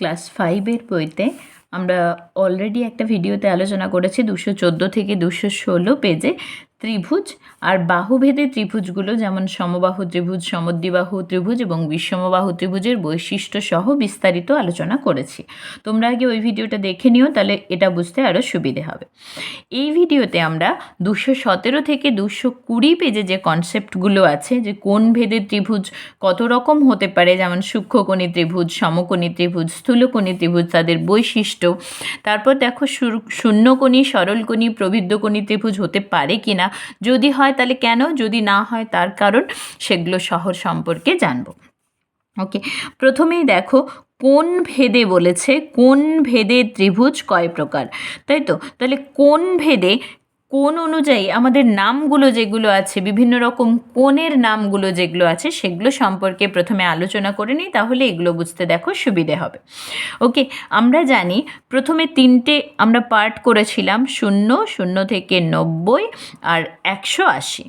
Class 5-এর বইতে আমরা already একটা ভিডিওতে আলোচনা করেছি 214 থেকে 216 পেজে ত্রিভুজ আর বাহুভেদে ত্রিভুজগুলো, যেমন সমবাহু ত্রিভুজ, সমদ্বিবাহু ত্রিভুজ এবং বিষমবাহু ত্রিভুজের বৈশিষ্ট্য সহ বিস্তারিত আলোচনা করেছি। তোমরা আগে ওই ভিডিওটা দেখে নিও, তাহলে এটা বুঝতে আরও সুবিধে হবে। এই ভিডিওতে আমরা 217 থেকে 220 পেজে যে কনসেপ্টগুলো আছে, যে কোণ ভেদে ত্রিভুজ কত রকম হতে পারে, যেমন সূক্ষ্মকোণী ত্রিভুজ, সমকোণী ত্রিভুজ, স্থূলকোণী ত্রিভুজ, তাদের বৈশিষ্ট্য, তারপর দেখো শূন্যকোণী, সরলকোণী, প্রবৃদ্ধকোণী ত্রিভুজ হতে পারে কি না, যদি হয় তাহলে কেন, যদি না হয় তার কারণ, সেগুলো শহর সম্পর্কে জানবো। ওকে, প্রথমেই দেখো কোণ ভেদে বলেছে, কোণ ভেদে ত্রিভুজ কয় প্রকার, তাই তো? তাহলে কোণ ভেদে কোণ অনুযায়ী আমাদের নামগুলো যেগুলো আছে, বিভিন্ন রকম কোণের নামগুলো যেগুলো আছে, সেগুলো সম্পর্কে প্রথমে আলোচনা করে নিই, তাহলে এগুলো বুঝতে দেখো সুবিধে হবে। ওকে, আমরা জানি প্রথমে তিনটে আমরা পার্ট করেছিলাম, 0, 0 থেকে 90 আর 180।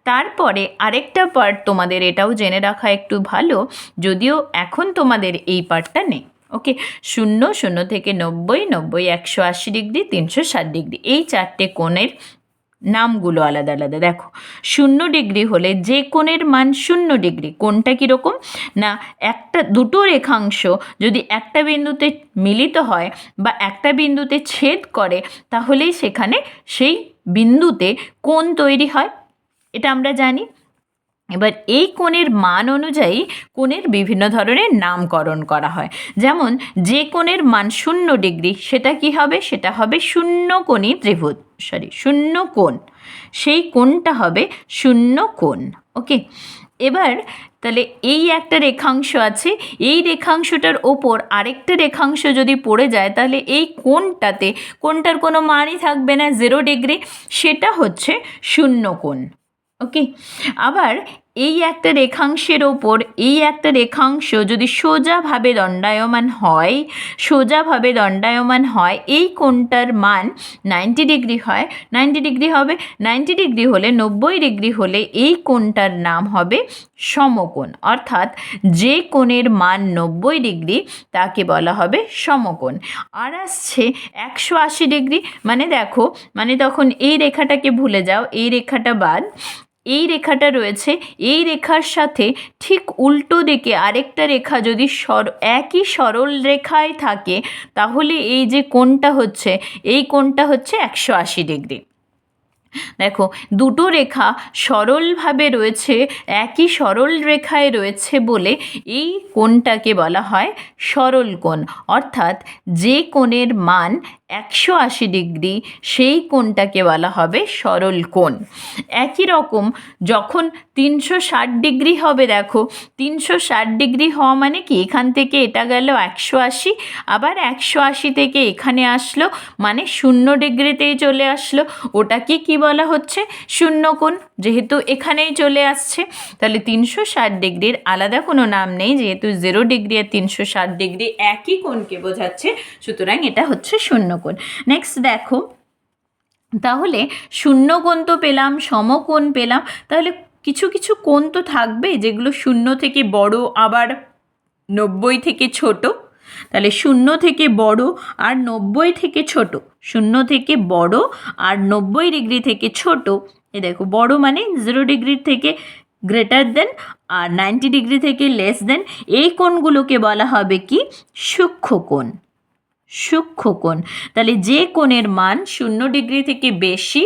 তারপরে আরেকটা পার্ট তোমাদের এটাও জেনে রাখা একটু ভালো, যদিও এখন তোমাদের এই পার্টটা নেই। ওকে, 0, 0 থেকে 90, 90, 180 ডিগ্রি, 360 ডিগ্রি, এই চারটে কোণের নামগুলো আলাদা আলাদা। দেখো, 0 ডিগ্রি হলে যে কোণের মান 0 ডিগ্রি, কোণটা কীরকম না, দুটো রেখাংশ যদি একটা বিন্দুতে মিলিত হয় বা একটা বিন্দুতে ছেদ করে, তাহলেই সেখানে সেই বিন্দুতে কোণ তৈরি হয়, এটা আমরা জানি। এবার এই কোণের মান অনুযায়ী কোণের বিভিন্ন ধরনের নামকরণ করা হয়। যেমন যে কোণের মান 0 ডিগ্রি, সেটা কি হবে, সেটা হবে শূন্যকোণী ত্রিভুজ, শূন্য কোণ, সেই কোণটা হবে শূন্য কোণ। ওকে, এবার তাহলে এই একটা রেখাংশ আছে, এই রেখাংশটার ওপর আরেকটা রেখাংশ যদি পড়ে যায়, তাহলে এই কোণটার কোনো মানই থাকবে না, 0 ডিগ্রি, সেটা হচ্ছে শূন্য কোণ। ওকে, আবার এই একটা রেখাংশের ওপর এই একটা রেখাংশ যদি সোজাভাবে দণ্ডায়মান হয়, এই কোণটার মান 90 ডিগ্রি হয়, 90 ডিগ্রি হবে, 90 ডিগ্রি হলে 90 ডিগ্রি হলে এই কোণটার নাম হবে সমকোণ, অর্থাৎ যে কোণের মান 90 ডিগ্রি তাকে বলা হবে সমকোণ। আর আসছে 180 ডিগ্রি, মানে দেখো, মানে তখন এই রেখাটাকে ভুলে যাও, এই রেখাটা বাদ, এই রেখাটা রয়েছে, এই রেখার সাথে ঠিক উল্টো দিকে আরেকটা রেখা যদি একই সরল রেখায় থাকে, তাহলে এই যে কোণটা হচ্ছে, এই কোণটা হচ্ছে 180 ডিগ্রি। দেখো, দুটো রেখা সরলভাবে রয়েছে, একই সরল রেখায় রয়েছে বলে এই কোণটাকে বলা হয় সরল কোণ, অর্থাৎ যে কোণের মান 180 ডিগ্রি সেই কোণটাকে বলা হবে সরল কোণ। একই রকম যখন 360 ডিগ্রি হবে, দেখো 360 ডিগ্রি হওয়া মানে কি, এখান থেকে এটা গেল 180, আবার 180 থেকে এখানে আসলো, মানে 0 ডিগ্রিতেই চলে আসলো, ওটাকে কি বলা হচ্ছে শূন্য কোণ, যেহেতু এখানেই চলে আসছে। তাহলে 360 ডিগ্রির আলাদা কোনো নাম নেই, যেহেতু 0 ডিগ্রি আর 360 ডিগ্রি একই কোণকে বোঝাচ্ছে, সুতরাং এটা হচ্ছে শূন্য কোণ। নেক্সট দেখো, তাহলে শূন্য কোণ তো পেলাম, সমকোণ পেলাম, তাহলে কিছু কিছু কোণ তো থাকবে যেগুলো 0 থেকে বড়, আবার 90 থেকে ছোট। তাহলে 0 থেকে বড় আর 90 থেকে ছোট, 0 থেকে বড় আর 90 ডিগ্রি থেকে ছোট, এ দেখো, বড় মানে 0 ডিগ্রি থেকে গ্রেটার দেন আর 90 ডিগ্রি থেকে লেস দেন, এই কোণগুলোকে বলা হবে কি সূক্ষ্মকোণ। সূক্ষ্মকোণ, তাহলে যে কোণের মান 0 ডিগ্রি থেকে বেশি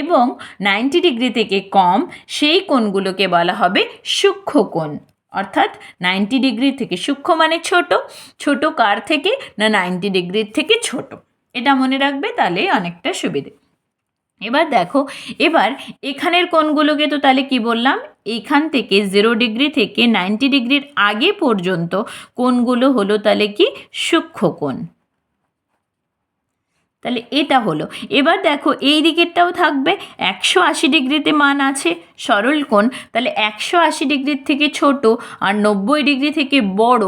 এবং 90 ডিগ্রি থেকে কম, সেই কোণগুলোকে বলা হবে সূক্ষ্মকোণ, অর্থাৎ 90 ডিগ্রি থেকে, সূক্ষ্ম মানে ছোট, ছোট কার থেকে না 90 ডিগ্রির থেকে ছোট, এটা মনে রাখবে, তাহলে অনেকটা সুবিধে। এবার দেখো, এবার এখানের কোণগুলোকে তো তাহলে কি বললাম, এইখান থেকে 0 ডিগ্রি থেকে 90 ডিগ্রির আগে পর্যন্ত কোণগুলো হলো তাহলে কি সূক্ষ্মকোণ। তাহলে এটা হলো। এবার দেখো এই দিকেরটাও থাকবে, 180 ডিগ্রিতে মান আছে সরল কোণ, তাহলে 180 ডিগ্রির থেকে ছোট আর 90 ডিগ্রি থেকে বড়,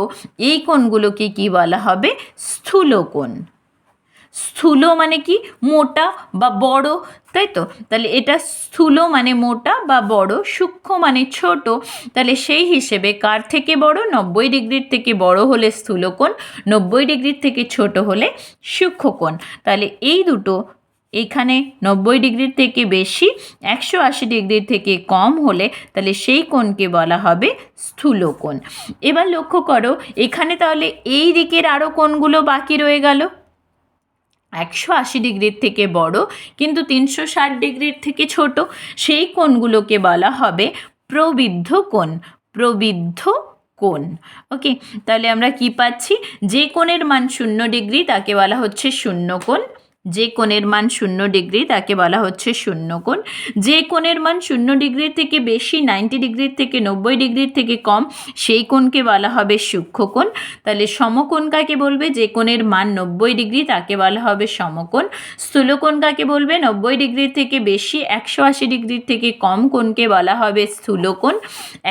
এই কোণগুলোকে কি বলা হবে স্থূলকোণ। স্থূল মানে কি, মোটা বা বড়, তাই তো? তাহলে এটা স্থূল মানে মোটা বা বড়, সূক্ষ্ম মানে ছোট। তাহলে সেই হিসেবে কার থেকে বড়? 90 ডিগ্রির থেকে বড় হলে স্থূলকোণ, 90 ডিগ্রির থেকে ছোট হলে সূক্ষ্মকোণ। তাহলে এই দুটো এখানে 90 ডিগ্রির থেকে বেশি, 180 ডিগ্রির থেকে কম হলে তাহলে সেই কোণকে বলা হবে স্থূলকোণ। এবার লক্ষ্য করো এখানে তাহলে এই দিকের আরও কোণগুলো বাকি রয়ে গেল। 180 ডিগ্রির থেকে বড় কিন্তু 360 ডিগ্রির থেকে ছোট, সেই কোণগুলোকে বলা হবে প্রবৃদ্ধ কোণ। প্রবৃদ্ধ কোণ। ওকে, তাহলে আমরা কি পাচ্ছি? যে কোণের মান 0 ডিগ্রি তাকে বলা হচ্ছে শূন্যকোণ। যে কোণের মান 0 ডিগ্রি তাকে বলা হচ্ছে শূন্যকোণ। যে কোণের মান 0 ডিগ্রির থেকে বেশি, 90 ডিগ্রির থেকে 90 ডিগ্রির থেকে কম, সেই কোণকে বলা হবে সূক্ষ্মকোণ। তাহলে সমকোণ কাকে বলবে? যে কোণের মান 90 ডিগ্রি তাকে বলা হবে সমকোণ। স্থূলকোণ কাকে বলবে? 90 ডিগ্রির থেকে বেশি, 180 ডিগ্রির থেকে কম কোণকে বলা হবে স্থূলকোণ।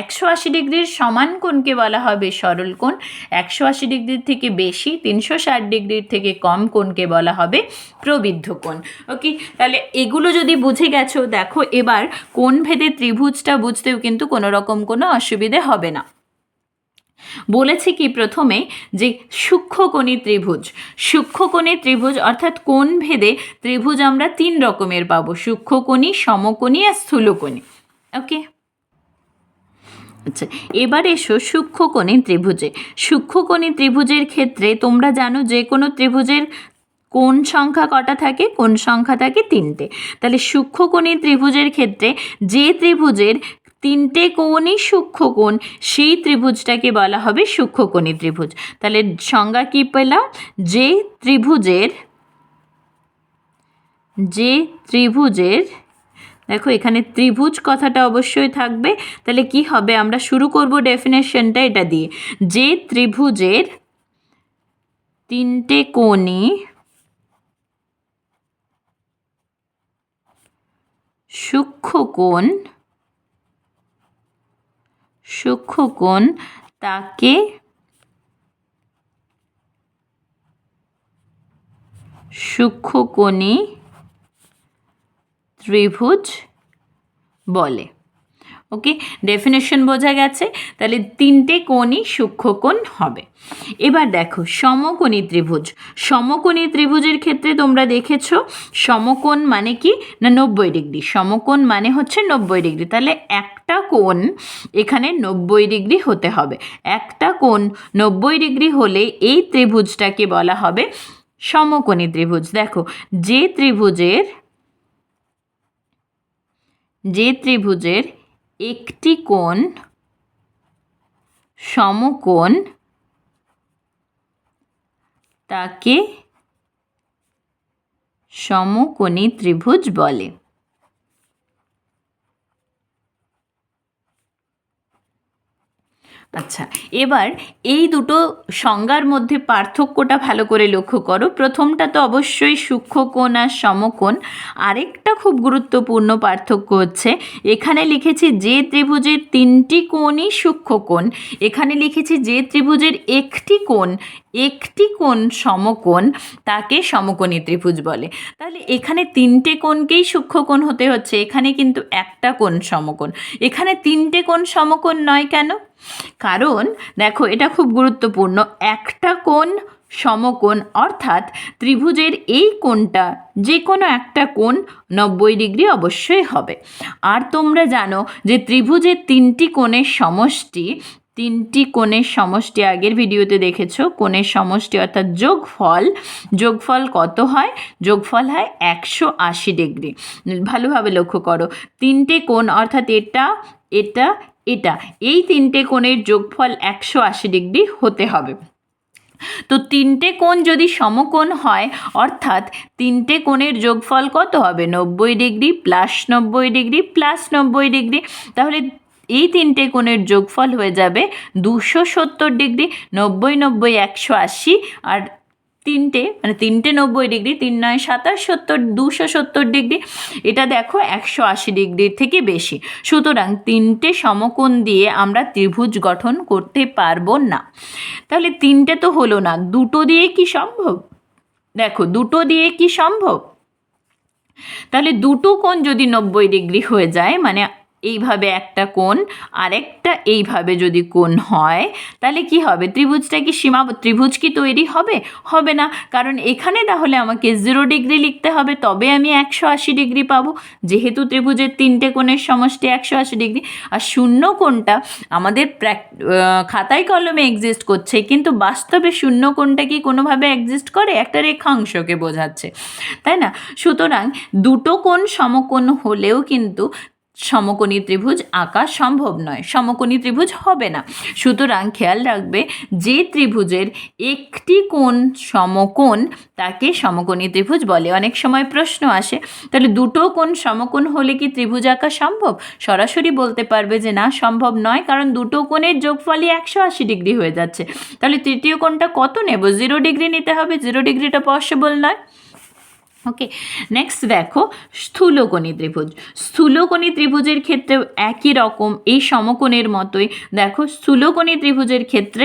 180 ডিগ্রির সমান কোণকে বলা হবে সরলকোণ। 180 ডিগ্রির থেকে বেশি, 360 ডিগ্রির থেকে কম কোণকে বলা হবে প্রবৃদ্ধ কোণ। ওকে, তাহলে এগুলো যদি বুঝে গেছো, দেখো এবার কোণ ভেদে ত্রিভুজটা বুঝতেও কিন্তু কোনো রকম কোনো অসুবিধে হবে না। বলেছি কি প্রথমে যে সূক্ষ্মকোণী ত্রিভুজ। সূক্ষ্মকোণী ত্রিভুজ অর্থাৎ কোণ ভেদে ত্রিভুজ আমরা 3 রকমের পাবো: সূক্ষ্মকোণী, সমকোণী আর স্থূলকোণী। ওকে, আচ্ছা, এবার এসো সূক্ষ্মকোণী ত্রিভুজে। সূক্ষ্মকোণী ত্রিভুজের ক্ষেত্রে তোমরা জানো যে কোনো ত্রিভুজের কোণ সংখ্যা কটা থাকে? কোণ সংখ্যা থাকে 3টে। তাহলে সূক্ষ্মকোণী ত্রিভুজের ক্ষেত্রে যে ত্রিভুজের 3টে কোণই সূক্ষ্মকোণ, সেই ত্রিভুজটাকে বলা হবে সূক্ষ্মকোণী ত্রিভুজ। তাহলে সংজ্ঞা কি পেলাম? যে ত্রিভুজের দেখো এখানে ত্রিভুজ কথাটা অবশ্যই থাকবে। তাহলে কি হবে? আমরা শুরু করব ডেফিনেশনটা এটা দিয়ে। যে ত্রিভুজের 3টে কোণই সূক্ষ্মকোণ তাকে সূক্ষ্মকোণী ত্রিভুজ বলে। ওকে, ডেফিনেশন বোঝা গেছে। তাহলে 3টে কোণই সূক্ষ্মকোণ হবে। এবার দেখো সমকোণী ত্রিভুজ। সমকোণী ত্রিভুজের ক্ষেত্রে তোমরা দেখেছো সমকোণ মানে কি না 90 ডিগ্রি। সমকোণ মানে হচ্ছে 90 ডিগ্রি। তাহলে একটা কোণ এখানে 90 ডিগ্রি হতে হবে। একটা কোণ 90 ডিগ্রি হলে এই ত্রিভুজটাকে বলা হবে সমকোণী ত্রিভুজ। দেখো যে ত্রিভুজের একটি কোণ সমকোণ তাকে সমকোণী ত্রিভুজ বলে। আচ্ছা, এবার এই দুটো সংজ্ঞার মধ্যে পার্থক্যটা ভালো করে লক্ষ্য করো। প্রথমটা তো অবশ্যই সূক্ষ্মকোণ আর সমকোণ। আরেকটা খুব গুরুত্বপূর্ণ পার্থক্য হচ্ছে এখানে লিখেছি যে ত্রিভুজের 3টি কোণই সূক্ষ্মকোণ, এখানে লিখেছি যে ত্রিভুজের একটি কোণ সমকোণ তাকে সমকোণী ত্রিভুজ বলে। তাহলে এখানে 3টে কোণকেই সূক্ষ্মকোণ হতে হচ্ছে, এখানে কিন্তু একটা কোণ সমকোণ। এখানে 3টে কোণ সমকোণ নয় কেন? কারণ দেখো এটা খুব গুরুত্বপূর্ণ। একটা কোণ সমকোণ অর্থাৎ ত্রিভুজের এই কোণটা যে কোনো একটা কোণ 90 ডিগ্রি অবশ্যই হবে। আর তোমরা জানো যে ত্রিভুজের 3টি কোণের সমষ্টি আগের ভিডিওতে দেখেছো। কোণের সমষ্টি অর্থাৎ যোগফল কত হয়? যোগফল হয় 180 ডিগ্রি। ভালোভাবে লক্ষ্য করো, 3টে কোণ অর্থাৎ এটা এই 3টে কোণের যোগফল 180 ডিগ্রি হতে হবে। তো 3টে কোণ যদি সমকোণ হয় অর্থাৎ 3টে কোণের যোগফল কত হবে? 90 degree plus 90 degree plus 90 degree. তাহলে এই 3টে কোণের যোগফল হয়ে যাবে 270 ডিগ্রি। 90 90 180 আর 3টে 90 ডিগ্রি, 3 9 27 70, 270 ডিগ্রি। এটা দেখো 180 ডিগ্রির থেকে বেশি। সুতরাং 3টে সমকোণ দিয়ে আমরা ত্রিভুজ গঠন করতে পারবো না। তাহলে 3টে তো হলো না, 2টো দিয়ে কি সম্ভব? দেখো দুটো দিয়ে কি সম্ভব? তাহলে দুটো কোণ যদি 90 ডিগ্রি হয়ে যায়, মানে এইভাবে একটা কোণ আরেকটা এইভাবে যদি কোণ হয়, তাহলে কি হবে? ত্রিভুজটা কি ত্রিভুজ কি তৈরি হবে? হবে না, কারণ এখানে তাহলে আমাকে 0 ডিগ্রি লিখতে হবে, তবে আমি 180 ডিগ্রি পাবো, যেহেতু ত্রিভুজের তিনটে কোণের সমষ্টি 180 ডিগ্রি। আর শূন্য কোণটা আমাদের খাতায় কলমে এক্সিস্ট করছে, কিন্তু বাস্তবে শূন্য কোণটা কি কোনোভাবে এক্সিস্ট করে? একটা রেখাংশকে বোঝাচ্ছে, তাই না? সুতরাং দুটো কোণ সমকোণ হলেও কিন্তু সমকোণী ত্রিভুজ আঁকা সম্ভব নয়, সমকোণী ত্রিভুজ হবে না। সুতরাং খেয়াল রাখবে, যে ত্রিভুজের একটি কোণ সমকোণ তাকে সমকোণী ত্রিভুজ বলে। অনেক সময় প্রশ্ন আসে, তাহলে দুটো কোণ সমকোণ হলে কি ত্রিভুজ আঁকা সম্ভব? সরাসরি বলতে পারবে যে না, সম্ভব নয়, কারণ দুটো কোণের যোগফলই 180 ডিগ্রি হয়ে যাচ্ছে। তাহলে তৃতীয় কোণটা কত নেব? 0 ডিগ্রি নিতে হবে, 0 ডিগ্রিটা পসিবল নয়। ওকে, নেক্সট দেখো স্থূলকোণী ত্রিভুজ। স্থূলকোণী ত্রিভুজের ক্ষেত্রেও একই রকম, এই সমকোণের মতোই। দেখো স্থূলকোণী ত্রিভুজের ক্ষেত্রে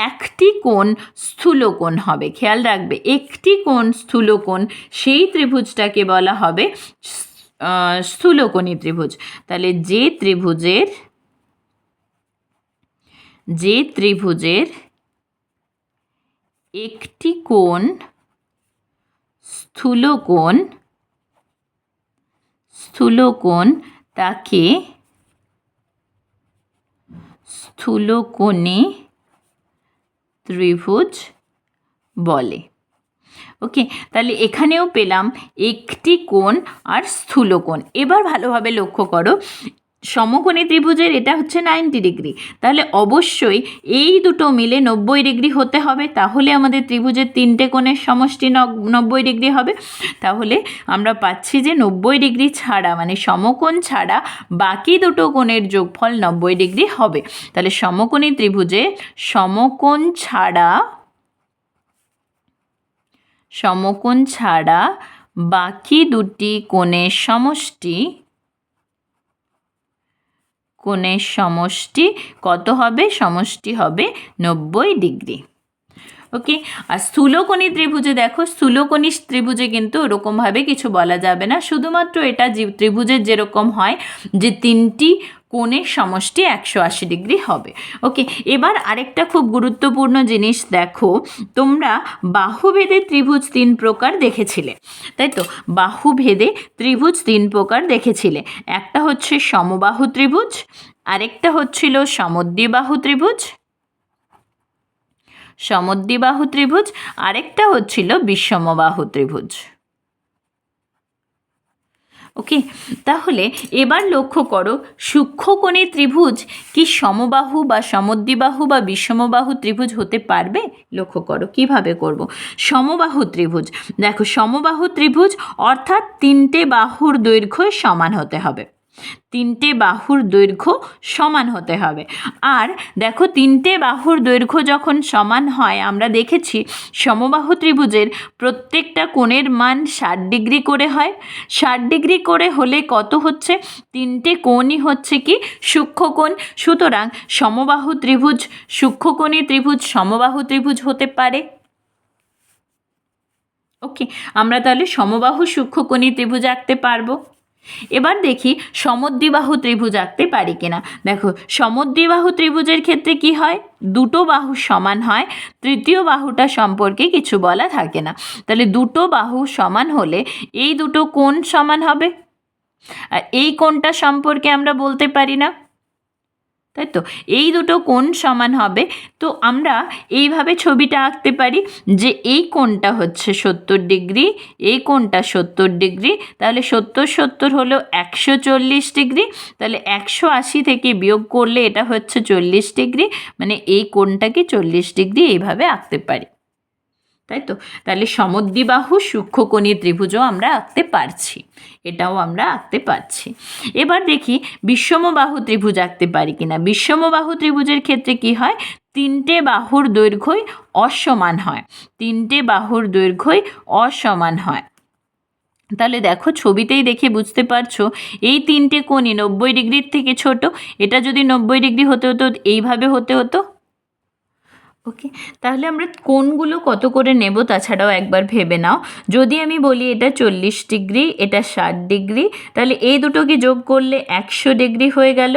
একটি কোণ স্থূলকোণ হবে, খেয়াল রাখবে, একটি কোণ স্থূলকোণ, সেই ত্রিভুজটাকে বলা হবে স্থূলকোণী ত্রিভুজ। তাহলে যে ত্রিভুজের একটি কোণ স্থূলকোণ তাকে স্থূলকোণী ত্রিভুজ বলে। ওকে, তাহলে এখানেও পেলাম একটি কোণ আর স্থূলকোণ। এবার ভালোভাবে লক্ষ্য করো, সমকোণী ত্রিভুজের এটা হচ্ছে 90 ডিগ্রি, তাহলে অবশ্যই এই দুটো মিলে 90 ডিগ্রি হতে হবে, তাহলে আমাদের ত্রিভুজের তিনটে কোণের সমষ্টি 90 ডিগ্রি হবে। তাহলে আমরা পাচ্ছি যে 90 ডিগ্রি ছাড়া, মানে সমকোণ ছাড়া বাকি দুটো কোণের যোগফল 90 ডিগ্রি হবে। তাহলে সমকোণী ত্রিভুজে সমকোণ ছাড়া বাকি দুটি কোণের সমষ্টি কত হবে? সমষ্টি হবে 90 ডিগ্রি। ওকে, আর স্থূলকোণী ত্রিভুজে দেখো, স্থূলকোণী ত্রিভুজে কিন্তু ওরকমভাবে কিছু বলা যাবে না, শুধুমাত্র এটা ত্রিভুজের যেরকম হয় যে তিনটি কোণের সমষ্টি 180 ডিগ্রি হবে। ওকে, এবার আরেকটা খুব গুরুত্বপূর্ণ জিনিস দেখো, তোমরা বাহুভেদে ত্রিভুজ 3 প্রকার দেখেছিলে, তাই তো? বাহুভেদে ত্রিভুজ 3 প্রকার দেখেছিলে। একটা হচ্ছে সমবাহু ত্রিভুজ, আরেকটা হচ্ছিল সমদ্বিবাহু ত্রিভুজ, আরেকটা হচ্ছিল বিষমবাহু ত্রিভুজ। ওকে, তাহলে এবার লক্ষ্য করো, সূক্ষ্মকোণী ত্রিভুজ কি সমবাহু বা সমদ্বিবাহু বা বিষমবাহু ত্রিভুজ হতে পারবে? লক্ষ্য করো কিভাবে করব। সমবাহু ত্রিভুজ, দেখো সমবাহু ত্রিভুজ অর্থাৎ তিনটে বাহুর দৈর্ঘ্য সমান হতে হবে, তিনটে বাহুর দৈর্ঘ্য সমান হতে হবে। আর দেখো তিনটে বাহুর দৈর্ঘ্য যখন সমান হয়, আমরা দেখেছি সমবাহু ত্রিভুজের প্রত্যেকটা কোণের মান 60 ডিগ্রি করে হয়। 60 ডিগ্রি করে হলে কত হচ্ছে? তিনটে কোণই হচ্ছে কি সূক্ষ্মকোণ। সুতরাং সমবাহু ত্রিভুজ সূক্ষ্মকোণী ত্রিভুজ সমবাহু ত্রিভুজ হতে পারে। ওকে, আমরা তাহলে সমবাহু সূক্ষ্মকোণী ত্রিভুজ আঁকতে পারবো। এবার দেখি সমদ্বিবাহু ত্রিভুজ আঁকতে পারি কিনা। দেখো সমদ্বিবাহু ত্রিভুজের ক্ষেত্রে কি হয়? দুটো বাহু সমান হয়, তৃতীয় বাহুটা সম্পর্কে কিছু বলা থাকে না। তাহলে দুটো বাহু সমান হলে এই দুটো কোণ সমান হবে, আর এই কোণটা সম্পর্কে আমরা বলতে পারি না, তাই তো? এই দুটো কোণ সমান হবে, তো আমরা এইভাবে ছবিটা আঁকতে পারি যে এই কোণটা হচ্ছে 70 ডিগ্রি, এই কোণটা 70 ডিগ্রি, তাহলে 70 হলো 140 ডিগ্রি, তাহলে 180 থেকে বিয়োগ করলে এটা হচ্ছে 40 ডিগ্রি, মানে এই কোণটাকে 40 ডিগ্রি এইভাবে আঁকতে পারি, তাই তো? তাহলে সমদ্বিবাহু সূক্ষ্মকোণী ত্রিভুজও আমরা আঁকতে পারছি, এটাও আমরা আঁকতে পারছি। এবার দেখি বিষমবাহু ত্রিভুজ আঁকতে পারি কিনা। বিষমবাহু ত্রিভুজের ক্ষেত্রে কি হয়? তিনটে বাহুর দৈর্ঘ্যই অসমান হয়, তিনটে বাহুর দৈর্ঘ্যই অসমান হয়। তাহলে দেখো ছবিতেই দেখে বুঝতে পারছো, এই তিনটে কোণই 90 ডিগ্রির থেকে ছোট। এটা যদি 90 ডিগ্রি হতে হতো এইভাবে হতে হতো। ওকে, তাহলে আমরা কোণগুলো কত করে নেব তাছাড়াও একবার ভেবে নাও। যদি আমি বলি এটা 40 ডিগ্রি, এটা 60 ডিগ্রি, তাহলে এই দুটোকে যোগ করলে 100 ডিগ্রি হয়ে গেল।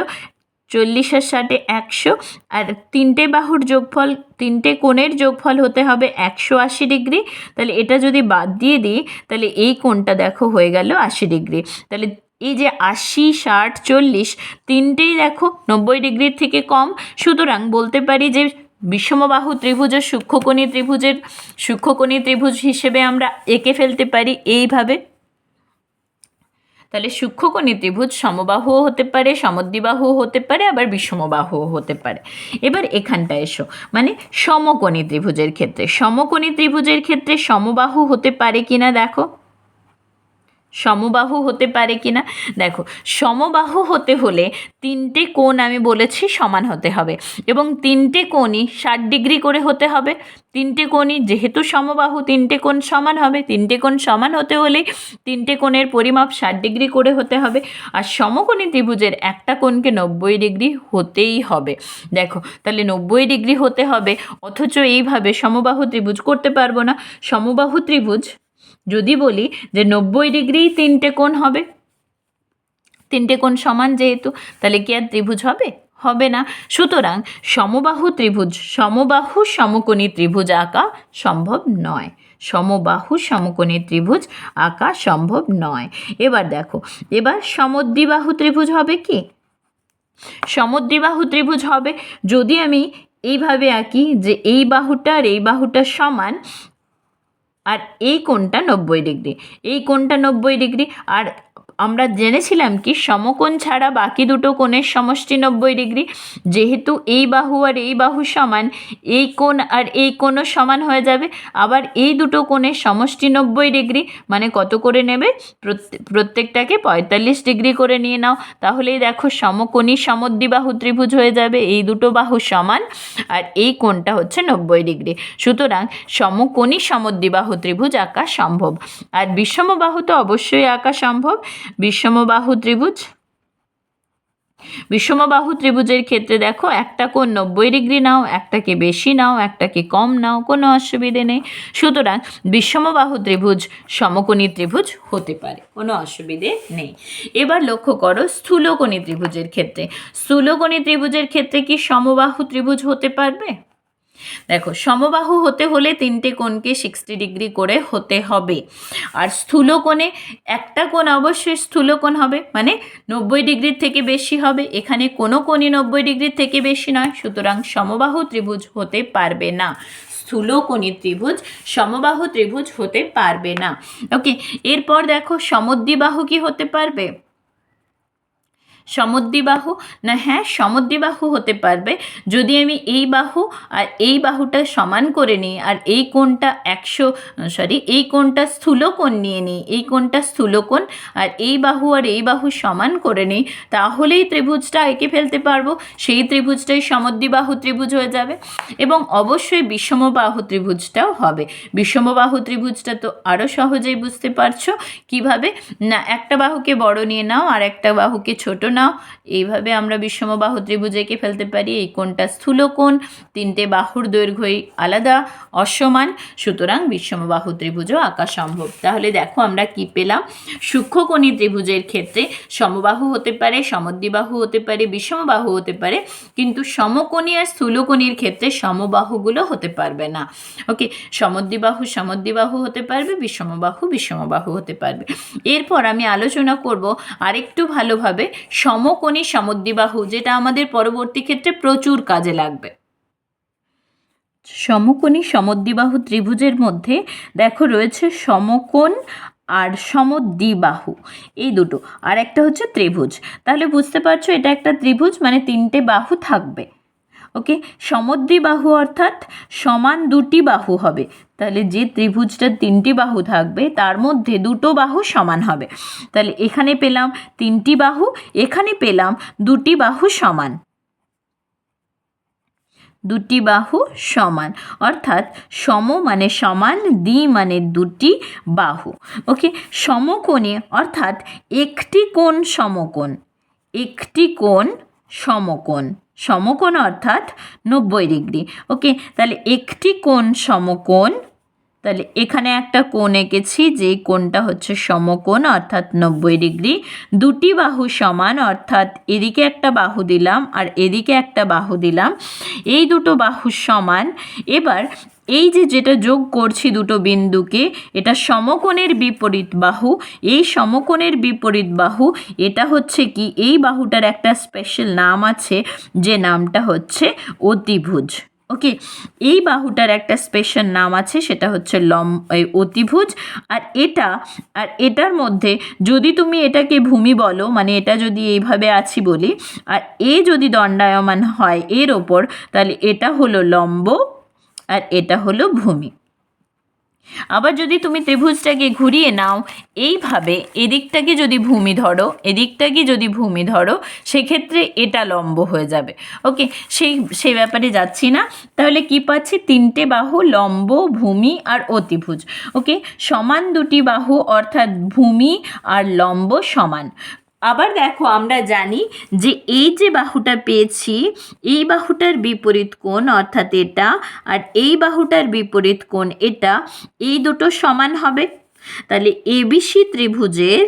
40 আর 60 100, আর তিনটে বাহুর যোগফল, তিনটে কোণের যোগফল হতে হবে 180 ডিগ্রি। তাহলে এটা যদি বাদ দিয়ে দিই তাহলে এই কোণটা দেখো হয়ে গেল 80 ডিগ্রি। তাহলে এই যে 80, 60, 40 তিনটেই দেখো 90 ডিগ্রির থেকে কম। সুতরাং বলতে পারি যে বিষমবাহু ত্রিভুজ ও সূক্ষ্মকোণী ত্রিভুজ হিসেবে আমরা এঁকে ফেলতে পারি এইভাবে। তাহলে সূক্ষ্মকোণী ত্রিভুজ সমবাহুও হতে পারে, সমদ্বিবাহুও হতে পারে, আবার বিষমবাহুও হতে পারে। এবার এখানটা এসো, মানে সমকোণী ত্রিভুজের ক্ষেত্রে সমবাহু হতে পারে কিনা দেখো, সমবাহু হতে পারে কিনা দেখো। সমবাহু হতে হলে তিনটে কোণ আমি বলেছি সমান হতে হবে, এবং তিনটে কোণই 60 ডিগ্রি করে হতে হবে। তিনটে কোণই যেহেতু সমবাহু, তিনটে কোণ সমান হবে। তিনটে কোণ সমান হতে হলে তিনটে কোণের পরিমাপ 60 ডিগ্রি করে হতে হবে। আর সমকোণী ত্রিভুজের একটা কোণকে 90 ডিগ্রি হতেই হবে। দেখো, তাহলে 90 ডিগ্রি হতে হবে, অথচ এইভাবে সমবাহু ত্রিভুজ করতে পারবো না। সমবাহু ত্রিভুজ যদি বলি যে 90 ডিগ্রি তিনটে কোণ হবে, তিনটে কোণ সমান যেহেতু, তাহলে কি আর ত্রিভুজ হবে? হবে না। সুতরাং সমবাহু সমকোণী ত্রিভুজ আঁকা সম্ভব নয়। সমবাহু সমকোণী ত্রিভুজ আঁকা সম্ভব নয়। এবার দেখো, এবার সমদ্বিবাহু ত্রিভুজ হবে কি? সমদ্বিবাহু ত্রিভুজ হবে যদি আমি এইভাবে আঁকি যে এই বাহুটা আর এই বাহুটা সমান, আর এই কোণটা 90 ডিগ্রি, এই কোণটা 90 ডিগ্রি। আর আমরা জেনেছিলাম কি সমকোণ ছাড়া বাকি দুটো কোণের সমষ্টি 90 ডিগ্রি। যেহেতু এই বাহু আর এই বাহু সমান, এই কোণ আর এই কোণও সমান হয়ে যাবে। আবার এই দুটো কোণের সমষ্টি 90 ডিগ্রি, মানে কত করে নেবে? প্রত্যেকটাকে 45 ডিগ্রি করে নিয়ে নাও। তাহলেই দেখো সমকোণী সমদ্বিবাহু ত্রিভুজ হয়ে যাবে। এই দুটো বাহু সমান আর এই কোণটা হচ্ছে 90 ডিগ্রি। সুতরাং সমকোণী সমদ্বিবাহু ত্রিভুজ আঁকা সম্ভব। আর বিষমবাহু তো অবশ্যই আঁকা সম্ভব। বিষমবাহু ত্রিভুজের ক্ষেত্রে দেখো, একটা কোণ 90 ডিগ্রি নাও, একটাকে বেশি নাও, একটাকে কম নাও, কোনো অসুবিধে নেই। সুতরাং বিষমবাহু ত্রিভুজ সমকোণী ত্রিভুজ হতে পারে, কোনো অসুবিধে নেই। এবার লক্ষ্য করো স্থূলকোণী ত্রিভুজের ক্ষেত্রে কি সমবাহু ত্রিভুজ হতে পারবে? দেখো, সমবাহু হতে হলে তিনটে কোণকে 60 ডিগ্রি করে হতে হবে। আর স্থূলকোণে একটা কোণ অবশ্যই স্থূলকোণ হবে, মানে 90 ডিগ্রির থেকে বেশি হবে। এখানে কোনো কোণই 90 ডিগ্রির থেকে বেশি নয়, সুতরাং সমবাহু ত্রিভুজ হতে পারবে না। স্থূলকোণী ত্রিভুজ সমবাহু ত্রিভুজ হতে পারবে না। ওকে, এরপর দেখো সমদ্বিবাহু কি হতে পারবে? সমদ্বিবাহু না, হ্যাঁ সমদ্বিবাহু হতে পারবে যদি আমি এই বাহু আর এই বাহুটা সমান করে নিই, আর এই কোণটা এই কোণটা স্থূলকোণ নিয়ে নিই, এই কোণটা স্থূলকোণ, আর এই বাহু আর এই বাহু সমান করে নিই, তাহলেই ত্রিভুজটা এঁকে ফেলতে পারবো। সেই ত্রিভুজটাই সমদ্বিবাহু ত্রিভুজ হয়ে যাবে। এবং অবশ্যই বিষমবাহু ত্রিভুজটাও হবে। বিষমবাহু ত্রিভুজটা তো আরও সহজেই বুঝতে পারছো কিভাবে। না, একটা বাহুকে বড় নিয়ে নাও আর একটা বাহুকে ছোট নাও, এইভাবে আমরা বিষমবাহু ত্রিভুজ এঁকে ফেলতে পারি। এই কোণটা স্থূলকোণ, তিনটে বাহুর দৈর্ঘ্যই আলাদা, অসমান, সুতরাং বিষমবাহু ত্রিভুজও আঁকা সম্ভব। তাহলে দেখো আমরা কি পেলাম? সূক্ষ্মকোণী ত্রিভুজের ক্ষেত্রে সমবাহু হতে পারে, সমদ্বিবাহু হতে পারে, বিষমবাহু হতে পারে, কিন্তু সমকোণী আর স্থূলকোণীর ক্ষেত্রে সমবাহুগুলো হতে পারবে না। ওকে, সমদ্বিবাহু হতে পারবে, বিষমবাহু হতে পারবে। এরপর আমি আলোচনা করব আরেকটু ভালোভাবে সমকোণী সমদ্বিবাহু, যেটা আমাদের পরবর্তী ক্ষেত্রে প্রচুর কাজে লাগবে। সমকোণী সমদ্বিবাহু ত্রিভুজের মধ্যে দেখো রয়েছে সমকোণ আর সমদ্বিবাহু, এই দুটো, আর একটা হচ্ছে ত্রিভুজ। তাহলে বুঝতে পারছো এটা একটা ত্রিভুজ, মানে তিনটে বাহু থাকবে। ওকে, সমদ্বিবাহু অর্থাৎ সমান দুটি বাহু হবে। তাহলে যে ত্রিভুজটার তিনটি বাহু থাকবে তার মধ্যে দুটো বাহু সমান হবে। তাহলে এখানে পেলাম তিনটি বাহু, এখানে পেলাম দুটি বাহু সমান, দুটি বাহু সমান, অর্থাৎ সম মানে সমান, দ্বি মানে দুটি বাহু। ওকে, সমকোণে অর্থাৎ একটি কোণ সমকোণ, একটি কোণ সমকোণ, সমকোণ অর্থাৎ 90 ডিগ্রি। ওকে, তাহলে একটি কোণ সমকোণ, তাহলে এখানে একটা কোণ এঁকেছি যেই কোণটা হচ্ছে সমকোণ অর্থাৎ 90 ডিগ্রি। দুটি বাহু সমান অর্থাৎ এদিকে একটা বাহু দিলাম আর এদিকে একটা বাহু দিলাম, এই দুটো বাহু সমান। এবার এই যেটা যোগ করছি দুটো বিন্দুকে, এটা সমকোণের বিপরীত বাহু। এই সমকোণের বিপরীত বাহু, এটা হচ্ছে কি, এই বাহুটার একটা স্পেশাল নাম আছে যে নামটা হচ্ছে অতিভুজ। ওকে, এই বাহুটার একটা স্পেশাল নাম আছে, সেটা হচ্ছে অতিভুজ। আর এটার মধ্যে যদি তুমি এটাকে ভূমি বলো, মানে এটা যদি এইভাবে আছি বলি, আর এ যদি দণ্ডায়মান হয় এর ওপর, তাহলে এটা হলো লম্ব আর এটা হলো ভূমি। আবার যদি তুমি ত্রিভুজটাকে ঘুরিয়ে নাও এইভাবে, এদিকটাকে যদি ভূমি ধরো, এদিকটাকে যদি ভূমি ধরো, সেক্ষেত্রে এটা লম্ব হয়ে যাবে। ওকে, সেই ব্যাপারে যাচ্ছি না। তাহলে কি পাচ্ছি, তিনটে বাহু লম্ব, ভূমি আর অতিভুজ। ওকে, সমান দুটি বাহু অর্থাৎ ভূমি আর লম্ব সমান। আবার দেখো, আমরা জানি যে এই যে বাহুটা পেয়েছি, এই বাহুটার বিপরীত কোণ অর্থাৎ এটা, আর এই বাহুটার বিপরীত কোণ এটা, এই দুটো সমান হবে। তাহলে এবিসি ত্রিভুজের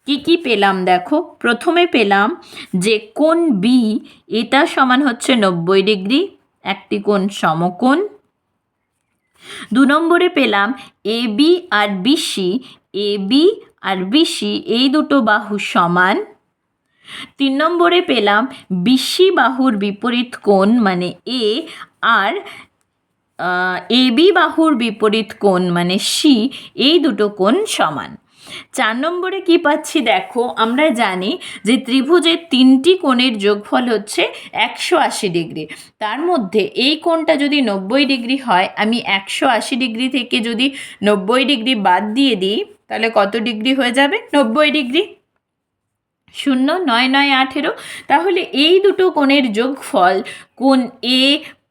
কি কি পেলাম দেখো, প্রথমে পেলাম যে কোণ বি, এটা সমান হচ্ছে 90 ডিগ্রি, একটি কোণ সমকোণ। 2 নম্বরে পেলাম এবি আর বিসি, এবি আর বিসি এই দুটো বাহু সমান। 3 নম্বরে পেলাম বিসি বাহুর বিপরীত কোণ মানে এ, আর এবি বাহুর বিপরীত কোণ মানে সি, এই দুটো কোণ সমান। 4 নম্বরে কি পাচ্ছি দেখো, আমরা জানি যে ত্রিভুজের তিনটি কোণের যোগফল হচ্ছে 180 ডিগ্রি। তার মধ্যে এই কোণটা যদি 90 ডিগ্রি হয়, আমি 180 ডিগ্রি থেকে যদি 90 ডিগ্রি বাদ দিয়ে দিই, তাহলে কত ডিগ্রি হয়ে যাবে, 90 ডিগ্রি। 0 9 9 18। তাহলে এই দুটো কোণের যোগফল কোণ এ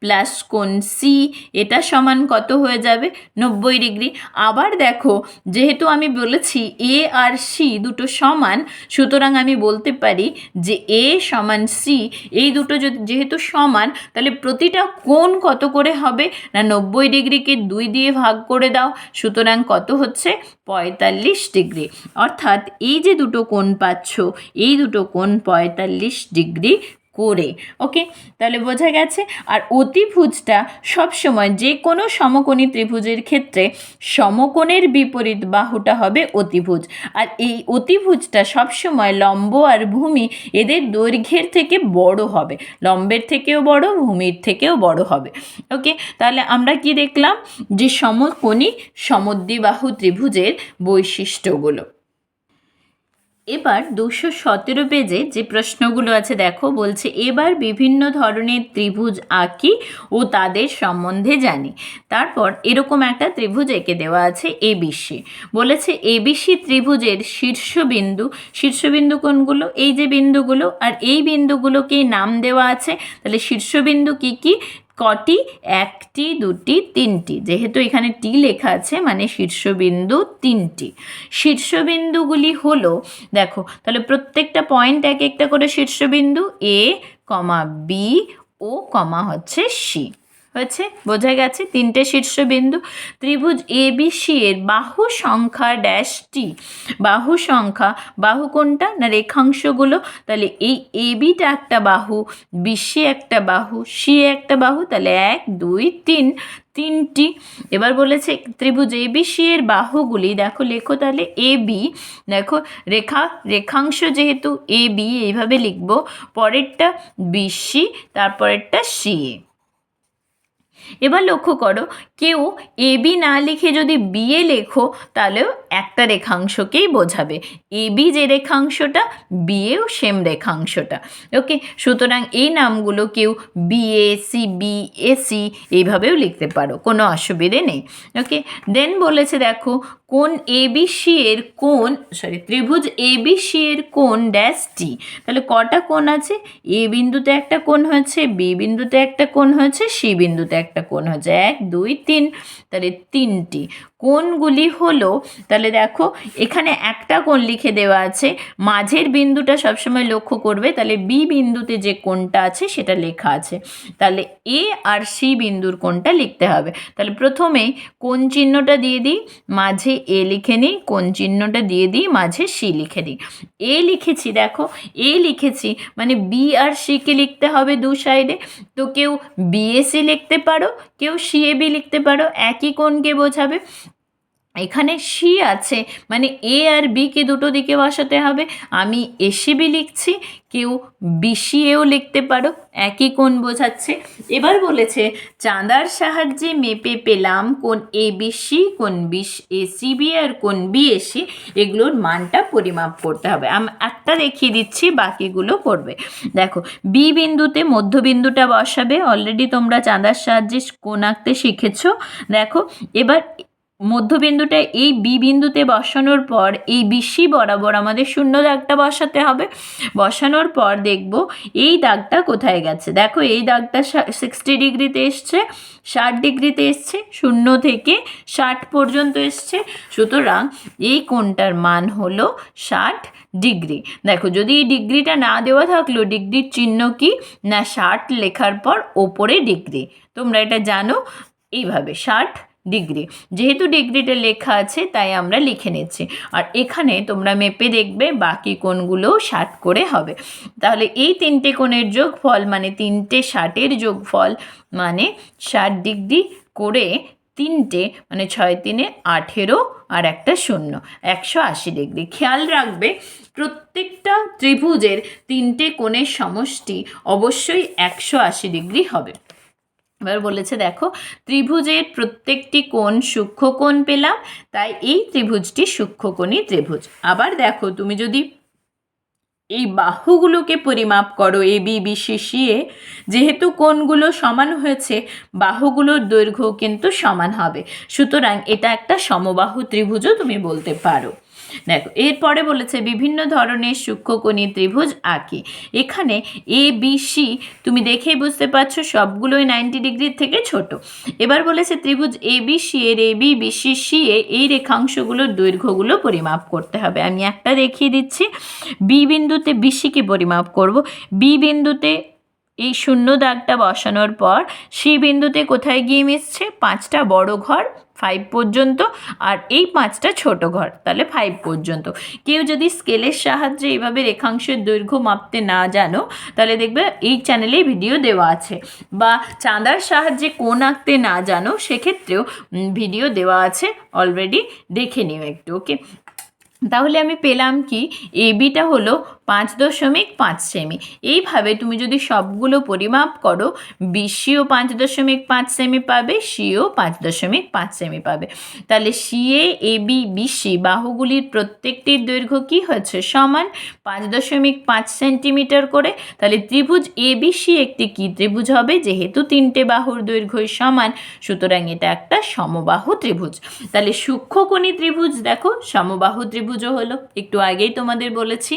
প্লাস কোণ সি, এটা সমান কত হয়ে যাবে, 90 ডিগ্রি। আবার দেখো, যেহেতু আমি বলেছি এ আর সি দুটো সমান, সুতরাং আমি বলতে পারি যে এ সমান সি, এই দুটো যেহেতু সমান, তাহলে প্রতিটা কোণ কত করে হবে না, 90 ডিগ্রিকে 2 দিয়ে ভাগ করে দাও, সুতরাং কত হচ্ছে, 45 ডিগ্রি। অর্থাৎ এই যে দুটো কোণ পাচ্ছ, এই দুটো কোণ 45 ডিগ্রি করে। ওকে, তাহলে বোঝা গেছে। আর অতিভুজটা সবসময় যে কোনো সমকোণী ত্রিভুজের ক্ষেত্রে সমকোণের বিপরীত বাহুটা হবে অতিভুজ। আর এই অতিভুজটা সবসময় লম্ব আর ভূমি এদের দৈর্ঘ্যের থেকে বড় হবে, লম্বের থেকেও বড়, ভূমির থেকেও বড় হবে। ওকে, তাহলে আমরা কি দেখলাম, যে সমকোণী সমদ্বিবাহু ত্রিভুজের বৈশিষ্ট্যগুলো। এবার 217 পেজে যে প্রশ্নগুলো আছে দেখো, বলছে এবার বিভিন্ন ধরনের ত্রিভুজ আঁকি ও তাদের সম্বন্ধে জানি। তারপর এরকম একটা ত্রিভুজ এঁকে দেওয়া আছে এবিসি। বলেছে এবিসি ত্রিভুজের শীর্ষবিন্দু কোনগুলো, এই যে বিন্দুগুলো, আর এই বিন্দুগুলোকেই নাম দেওয়া আছে। তাহলে শীর্ষবিন্দু কি কি, কটি, একটি, দুটি, তিনটি। যেহেতু এখানে টি লেখা আছে মানে শীর্ষবিন্দু তিনটি। শীর্ষবিন্দুগুলি হলো, দেখো তাহলে প্রত্যেকটা পয়েন্ট এক একটা করে শীর্ষবিন্দু, এ কমা বি ও কমা হচ্ছে সি। হয়েছে, বোঝা গেছে, তিনটে শীর্ষবিন্দু। ত্রিভুজ এবিসি এর বাহু সংখ্যা ড্যাশটি। বাহু সংখ্যা, বাহু কোনটা না, রেখাংশগুলো। তাহলে এই এবিটা একটা বাহু, বিসি একটা বাহু, সি একটা বাহু, তাহলে 1 2 3, তিনটি। এবার বলেছে ত্রিভুজ এবিসি এর বাহুগুলি, দেখো লেখো তাহলে এবি, দেখো রেখাংশ যেহেতু এবি এইভাবে লিখবো, পরেরটা বিসি, তারপরেরটা সিএ। এবার লক্ষ্য করো, কেউ এবি না লিখে যদি বিএ লেখো, তাহলেও একটা রেখাংশকেই বোঝাবে। এবি যে রেখাংশটা, বিএও সেম রেখাংশটা। ওকে, সুতরাং এই নামগুলো কেউ বিএ, সিবি, এসি এইভাবেও লিখতে পারো, কোনো অসুবিধে নেই। ওকে, দেন বলেছে দেখো কোণ এবিসি এর কোণ, ত্রিভুজ এবিসি এর কোণ ড্যাশ টি। তাহলে কটা কোণ আছে, এ বিন্দুতে একটা কোণ হয়েছে, বি বিন্দুতে একটা কোণ হয়েছে, সি বিন্দুতে একটা কোণ হয়েছে, 1 2 3, তাহলে তিনটি। কোণগুলি হলো, তাহলে দেখো এখানে একটা কোণ লিখে দেওয়া আছে, মাঝের বিন্দুটা সবসময় লক্ষ্য করবে, তাহলে বি বিন্দুতে যে কোণটা আছে সেটা লেখা আছে, তাহলে এ আর সি বিন্দুর কোণটা লিখতে হবে। তাহলে প্রথমেই কোণ চিহ্নটা দিয়ে দিই, মাঝে এ লিখে নিই, কোণ চিহ্নটা দিয়ে দিই, মাঝে সি লিখে দিই। এ লিখেছি, দেখো এ লিখেছি মানে বি আর সিকে লিখতে হবে দু সাইডে, তো কেউ বিএসি লিখতে পারো, কেউ সিএবি লিখতে পারো, একই কোণকে বোঝাবে। এখানে সি আছে মানে এ আর বিকে দুটো দিকে বসাতে হবে, আমি এসিবি লিখছি, কেউ বিসিএও লিখতে পারো, একই কোণ বোঝাচ্ছে। এবার বলেছে চাঁদার সাহায্যে মেপে পেলাম কোণ এবিসি, কোণ এসিবি আর কোণ বিএসি, এগুলোর মানটা পরিমাপ করতে হবে। আমি একটা দেখিয়ে দিচ্ছি, বাকিগুলো করবে। দেখো বি বিন্দুতে মধ্যবিন্দুটা বসাবে, অলরেডি তোমরা চাঁদার সাহায্যে কোণ আঁকতে শিখেছো। দেখো এবার মধ্যবিন্দুটা এই বি বিন্দুতে বসানোর পর এই বিসি বরাবর আমাদের শূন্য দাগটা বসাতে হবে। বসানোর পর দেখব এই দাগটা কোথায় গেছে, দেখো এই দাগটা 60 ডিগ্রিতে এসছে, 60 ডিগ্রিতে এসছে, 0 থেকে 60 পর্যন্ত এসছে, সুতরাং এই কোণটার মান হলো 60 ডিগ্রি। দেখো যদি এই ডিগ্রিটা না দেওয়া থাকলো, ডিগ্রির চিহ্ন কি না 60 লেখার পর ওপরে ডিগ্রি, তোমরা এটা জানো, এইভাবে 60 ডিগ্রি, যেহেতু ডিগ্রিটা লেখা আছে তাই আমরা লিখে নিচ্ছি। আর এখানে তোমরা মেপে দেখবে বাকি কোণগুলোও 60 করে হবে। তাহলে এই তিনটে কোণের যোগফল মানে তিনটে 60-এর যোগফল মানে 60 ডিগ্রি করে তিনটে মানে 6 3 18 আর একটা 0, 180 ডিগ্রি। খেয়াল রাখবে প্রত্যেকটা ত্রিভুজের তিনটে কোণের সমষ্টি অবশ্যই 180 ডিগ্রি হবে। এবার বলেছে দেখো ত্রিভুজের প্রত্যেকটি কোণ সূক্ষ্মকোণ পেলাম, তাই এই ত্রিভুজটি সূক্ষ্মকোণী ত্রিভুজ। আবার দেখো তুমি যদি এই বাহুগুলোকে পরিমাপ করো এ বি বিসি সিএ, যেহেতু কোণগুলো সমান হয়েছে বাহুগুলোর দৈর্ঘ্য কিন্তু সমান হবে, সুতরাং এটা একটা সমবাহু ত্রিভুজও তুমি বলতে পারো। দেখো এরপরে বলেছে বিভিন্ন ধরনের সূক্ষ্মকোণী ত্রিভুজ আঁকি। এখানে এ বি সি তুমি দেখেই বুঝতে পারছো সবগুলোই 90 ডিগ্রির থেকে ছোট। এবার বলেছে ত্রিভুজ এ বি সি এর এ বি বিসি সি এ এই রেখাংশগুলোর দৈর্ঘ্যগুলো পরিমাপ করতে হবে। আমি একটা দেখিয়ে দিচ্ছি, বি বিন্দুতে বিসিকে পরিমাপ করব, বি বিন্দুতে এই শূন্য দাগটা বসানোর পর সি বিন্দুতে কোথায় গিয়ে মিশছে, 5টা বড় ঘর 5 পর্যন্ত, আর এই 5টা ছোট ঘর, তাহলে 5 পর্যন্ত। কেউ যদি স্কেলের সাহায্যে এইভাবে রেখাংশের দৈর্ঘ্য মাপতে না জানো, তাহলে দেখবে এই চ্যানেলে ভিডিও দেওয়া আছে, বা চাঁদার সাহায্যে কোণ আঁকতে না জানো সেক্ষেত্রেও ভিডিও দেওয়া আছে, অলরেডি দেখে নিও একটু। ওকে, তাহলে আমি পেলাম কি এ বিটা হলো 5.5 সেমি। এইভাবে তুমি যদি সবগুলো পরিমাপ করো বিসিও 5.5 সেমি পাবে, সিও 5.5 সেমি পাবে। তাহলে সিএ এ বি বিসি বাহুগুলির প্রত্যেকটির দৈর্ঘ্য কি হচ্ছে সমান 5.5 সেন্টিমিটার করে। তাহলে ত্রিভুজ এ বি সি একটি কি ত্রিভুজ হবে, যেহেতু তিনটে বাহুর দৈর্ঘ্যই সমান, সুতরাং এটা একটা সমবাহু ত্রিভুজ। তাহলে সূক্ষ্মকোণী ত্রিভুজ দেখো সমবাহু ত্রিভুজও হলো, একটু আগেই তোমাদের বলেছি।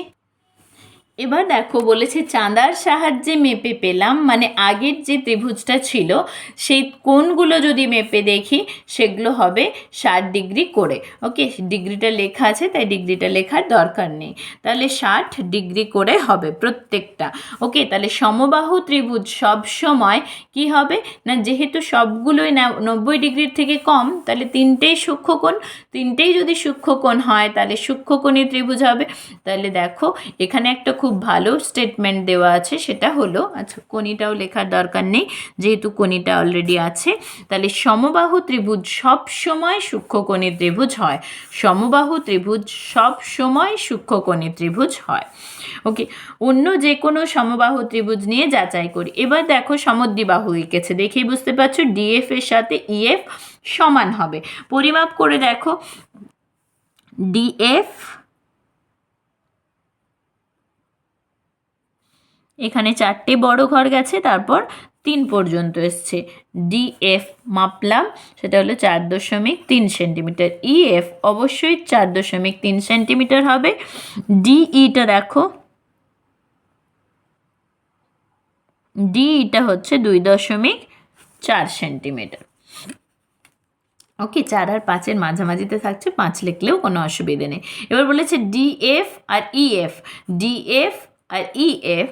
এবার দেখো বলেছে চাঁদার সাহায্যে মেপে পেলাম, মানে আগের যে ত্রিভুজটা ছিল সেই কোণগুলো যদি মেপে দেখি সেগুলো হবে 60 ডিগ্রি করে। ওকে, ডিগ্রিটা লেখা আছে তাই ডিগ্রিটা লেখার দরকার নেই, তাহলে 60 ডিগ্রি করে হবে প্রত্যেকটা। ওকে, তাহলে সমবাহু ত্রিভুজ সব সময় কি হবে না, যেহেতু সবগুলোই 90 ডিগ্রির থেকে কম, তাহলে তিনটেই সূক্ষ্মকোণ, তিনটেই যদি সূক্ষ্মকোণ হয় তাহলে সূক্ষ্মকোণী ত্রিভুজ হবে। তাহলে দেখো এখানে একটা খুব ভালো স্টেটমেন্ট দেওয়া আছে, সেটা হলো, আচ্ছা কোণীটাও লেখার দরকার নেই যেহেতু কোণীটা অলরেডি আছে, তাহলে সমবাহু ত্রিভুজ সব সময় সূক্ষ্মকোণী ত্রিভুজ হয়, সমবাহু ত্রিভুজ সব সময় সূক্ষ্মকোণী ত্রিভুজ হয়। ওকে, অন্য যে কোনো সমবাহু ত্রিভুজ নিয়ে যাচাই করি। এবার দেখো সমদ্বিবাহু এঁকেছে, দেখেই বুঝতে পারছো ডিএফ এর সাথে ইএফ সমান হবে। পরিমাপ করে দেখো ডিএফ, এখানে 4টে বড় ঘর গেছে, তারপর 3 পর্যন্ত এসছে, ডিএফ মাপলাম সেটা হলো 4.3 সেন্টিমিটার, ইএফ অবশ্যই 4.3 সেন্টিমিটার হবে, ডিইটা দেখো ডিইটা হচ্ছে 2.4 সেন্টিমিটার। ওকে, 4 আর 5-এর মাঝামাঝিতে থাকছে, 5 লিখলেও কোনো অসুবিধে নেই। এবার বলেছে ডিএফ আর ইএফ, ডিএফ আর ইএফ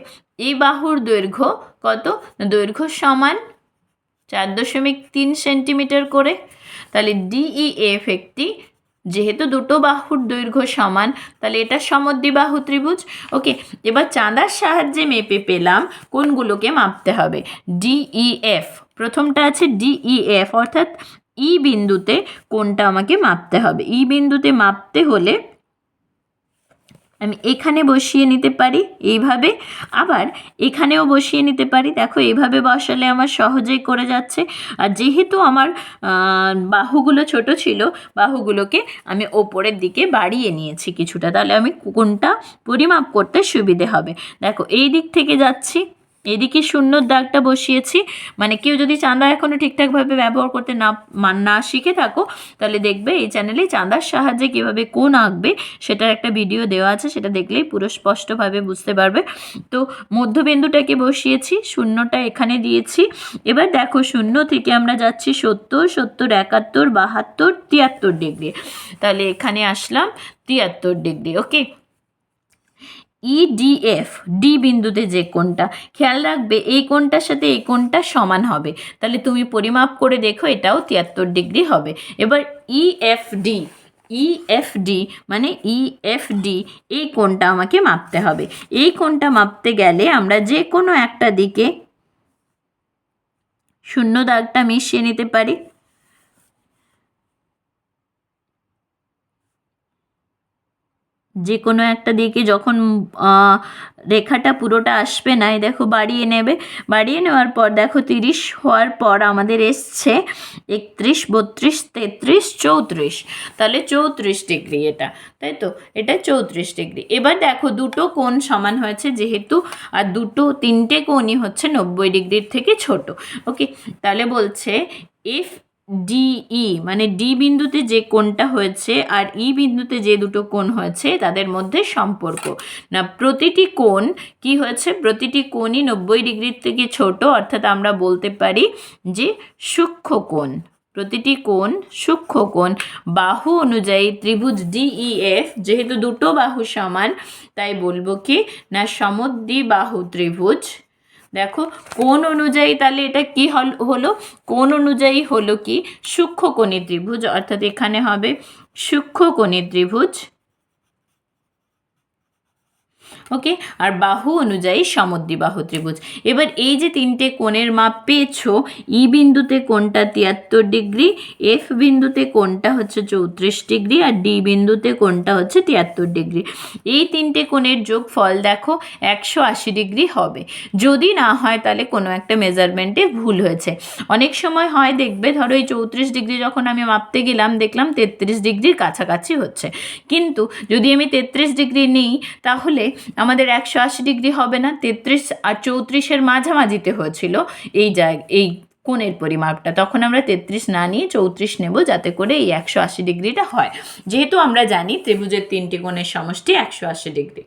এই বাহুর দৈর্ঘ্য কত? দৈর্ঘ্য সমান 4.3 সেন্টিমিটার করে। তাহলে ডিইএফ একটি, যেহেতু দুটো বাহুর দৈর্ঘ্য সমান, তাহলে এটা সমদ্বিবাহু ত্রিভুজ। ওকে, এবার চাঁদার সাহায্যে মেপে পেলাম কোনগুলোকে মাপতে হবে। ডিইএফ, প্রথমটা আছে ডিইএফ, অর্থাৎ ই বিন্দুতে কোনটা আমাকে মাপতে হবে। ই বিন্দুতে মাপতে হলে আমি এখানে বসিয়ে নিতে পারি এইভাবে, আবার এখানেও বসিয়ে নিতে পারি। দেখো এইভাবে বসালে আমার সহজেই করে যাচ্ছে। আর যেহেতু আমার বাহুগুলো ছোট ছিল, বাহুগুলোকে আমি ওপরের দিকে বাড়িয়ে নিয়েছি কিছুটা, তাহলে আমি কোনটা পরিমাপ করতে সুবিধে হবে। দেখো এই দিক থেকে যাচ্ছি, এদিকে শূন্যর দাগটা বসিয়েছি। মানে কেউ যদি চাঁদা এখনও ঠিকঠাকভাবে ব্যবহার করতে না শিখে থাকো, তাহলে দেখবে এই চ্যানেলে চাঁদার সাহায্যে কীভাবে কোণ আঁকবে সেটার একটা ভিডিও দেওয়া আছে, সেটা দেখলেই পুরো স্পষ্টভাবে বুঝতে পারবে। তো মধ্যবিন্দুটাকে বসিয়েছি, শূন্যটা এখানে দিয়েছি। এবার দেখো শূন্য থেকে আমরা যাচ্ছি 70, 70, 71, 72, 73 ডিগ্রি। তাহলে এখানে আসলাম 73 ডিগ্রি। ওকে, ইডিএফ, ডি বিন্দুতে যে কোণটা, খেয়াল রাখবে এই কোণটার সাথে এই কোণটা সমান হবে। তাহলে তুমি পরিমাপ করে দেখো, এটাও 73 ডিগ্রি হবে। এবার ইএফডি, ইএফডি মানে ইএফডি এই কোণটা আমাকে মাপতে হবে। এই কোণটা মাপতে গেলে আমরা যে কোনো একটা দিকে শূন্য দাগটা মিশিয়ে নিতে পারি। যে কোনো একটা দিকে যখন রেখাটা পুরোটা আসবে না, এই দেখো বাড়িয়ে নেবে, বাড়িয়ে নেওয়ার পর দেখো 30 হওয়ার পর আমাদের এসছে 31, 32, 33, 34, তাহলে 34 ডিগ্রি এটা, তাই তো? এটা 34 ডিগ্রি। এবার দেখো দুটো কোণ সমান হয়েছে যেহেতু, আর তিনটে কোণই হচ্ছে 90 ডিগ্রির থেকে ছোট। ওকে, তাহলে বলছে ইফ ডিই মানে ডি বিন্দুতে যে কোণটা হয়েছে আর ই বিন্দুতে যে দুটো কোণ হয়েছে তাদের মধ্যে সম্পর্ক না, প্রতিটি কোণ কি হয়েছে? প্রতিটি কোণই 90 ডিগ্রির থেকে ছোট, অর্থাৎ আমরা বলতে পারি যে সূক্ষ্ম কোণ। প্রতিটি কোণ সূক্ষ্ম কোণ। বাহু অনুযায়ী ত্রিভুজ ডিইএফ, যেহেতু দুটো বাহু সমান তাই বলবো কি না সমদ্বিবাহু ত্রিভুজ। দেখো কোণ অনুযায়ী তাহলে এটা কি হলো? কোণ অনুযায়ী হলো কি সূক্ষ্মকোণী ত্রিভুজ, অর্থাৎ এখানে হবে সূক্ষ্মকোণী ত্রিভুজ। ওকে, আর বাহু অনুযায়ী সমদ্বিবাহু ত্রিভুজ। এবার এই যে তিনটে কোণের মাপ পেয়েছো, ই বিন্দুতে কোণটা 73 ডিগ্রি, এফ বিন্দুতে কোণটা হচ্ছে 34 ডিগ্রি, আর ডি বিন্দুতে কোণটা হচ্ছে 73 ডিগ্রি। এই তিনটে কোণের যোগফল দেখো 180 ডিগ্রি হবে। যদি না হয় তাহলে কোনো একটা মেজারমেন্টে ভুল হয়েছে। অনেক সময় হয় দেখবে, ধরো এই 34 ডিগ্রি যখন আমি মাপতে গেলাম দেখলাম 33 ডিগ্রির কাছাকাছি হচ্ছে, কিন্তু যদি আমি 33 ডিগ্রি নিই তাহলে আমাদের 180 ডিগ্রি হবে না, 33 আর 34-এর মাঝামাঝিতে হয়েছিল এই কোণের পরিমাপটা। তখন আমরা 33 না নিয়ে 34 নেব, যাতে করে এই 180 ডিগ্রিটা হয়, যেহেতু আমরা জানি ত্রিভুজের তিনটি কোণের সমষ্টি 180 ডিগ্রি।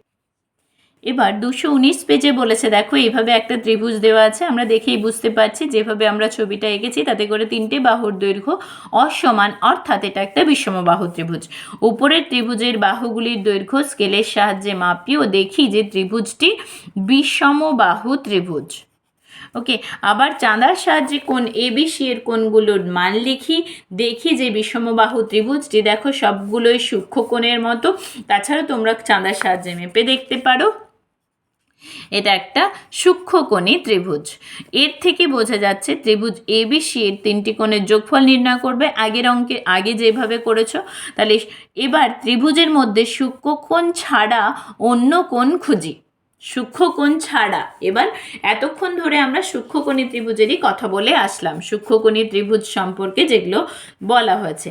এবার 219 পেজে বলেছে, দেখো এইভাবে একটা ত্রিভুজ দেওয়া আছে, আমরা দেখেই বুঝতে পারছি যেভাবে আমরা ছবিটা এঁকেছি তাতে করে তিনটে বাহুর দৈর্ঘ্য অসমান, অর্থাৎ এটা একটা বিষমবাহু ত্রিভুজ। উপরের ত্রিভুজের বাহুগুলির দৈর্ঘ্য স্কেলের সাহায্যে মাপি ও দেখি যে ত্রিভুজটি বিষমবাহু ত্রিভুজ। ওকে, আবার চাঁদার সাহায্যে কোণ এবিসি এর কোণগুলোর মান লিখি, দেখি যে বিষমবাহু ত্রিভুজটি দেখো সবগুলোই সূক্ষ্ম কোণের মতো। তাছাড়া তোমরা চাঁদার সাহায্যে মেপে দেখতে পারো, এটা একটা সূক্ষ্মকোণী ত্রিভুজ। এর থেকে বোঝা যাচ্ছে ত্রিভুজ এবিসি এর তিনটি কোণের যোগফল নির্ণয় করবে আগের অঙ্কে, আগে যেভাবে করেছো। তাহলে এবার ত্রিভুজের মধ্যে সূক্ষ্মকোণ ছাড়া অন্য কোণ খুঁজি, সূক্ষ্মকোণ ছাড়া। এবার এতক্ষণ ধরে আমরা সূক্ষ্মকোণী ত্রিভুজেরই কথা বলে আসলাম, সূক্ষ্মকোণী ত্রিভুজ সম্পর্কে যেগুলো বলা হয়েছে।